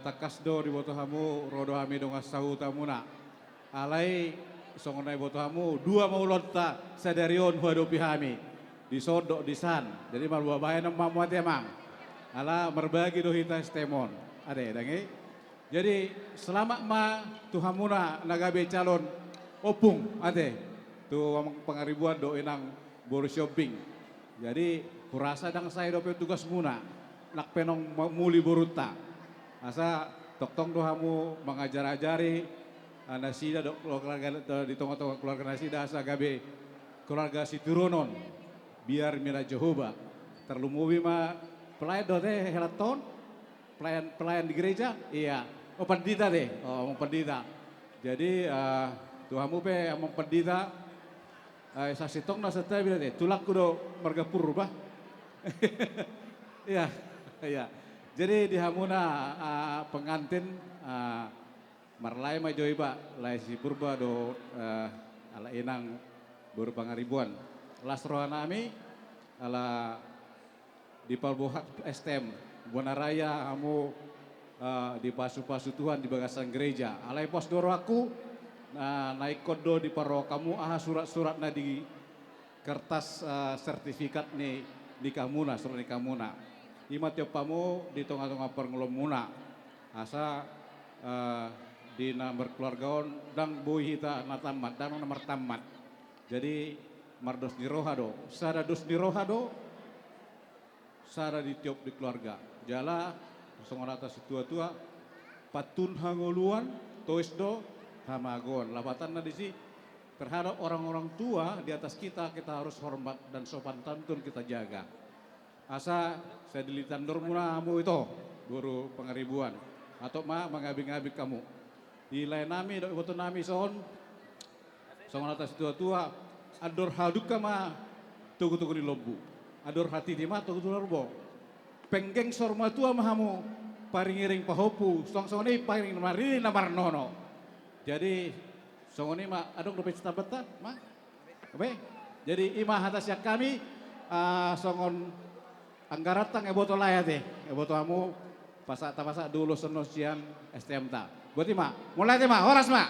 takas do di boto hamu rodo hami dong asahu tamuna. Alai songonai boto hamu dua mau lonta sadarion huadopi hami. Di sodok di san. Jadi mal babayan ng mamuat emang. Ala merbagi do hita stemon. Ade dangi. Jadi selama tuhamuna nagabe calon opung ade. Tu pengaribuan do inang boru shopping. Jadi kurasa dang saya do tugas muna. Nak penong muli boruta. Asa toktong dohamu mengajar-ajari nasida do keluarga di tengah-tengah keluarga nasida asa gabe keluarga situronon biar mira Jehovah terlumuwi pelayan do teh helaton pelayan di gereja iya pendeta deh pendeta jadi tuhamu pe among pendeta sa sitong na seta bila deh tulak kudo marga purba iya iya jadi di hamuna pengantin marlai majoi ba lai si purba do ala inang baru pangaribuan las rohanami ala di palbohat STM Buana Raya kamu di pasu-pasu Tuhan di bagasan gereja alai pos doro aku naik kodo di paro kamu surat-surat na di kertas sertifikat nih di kamuna surat di kamuna ima tiap kamu di tengah-tengah perngolom muna asa di nomor keluargaon dang boy hita natamat dan nomor tamat jadi mardos di rohado sada dos di rohado sada di tiop di keluarga jala songon atas tua-tua patun hangoluan toisdo hamagon labatan na disi terhadap orang-orang tua di atas kita harus hormat dan sopan santun kita jaga asa saya dilitan dormunamu itu guru pengaribuan atau mengabing-abing kamu di lain nami do iboto nami songon atas tua-tua ador haduka tugu-tugu di lobu ador hati di tugu-tugu lorbo penggeng sorma tua mahamu paringiring pahopu song-song ini paring marini namar nono jadi songon ini adong dope cita beta oke jadi imah atas yang kami songon anggaratang eboto layate eboto hamu pasak dulu senosian STM ta buat ima mulai tema horas ma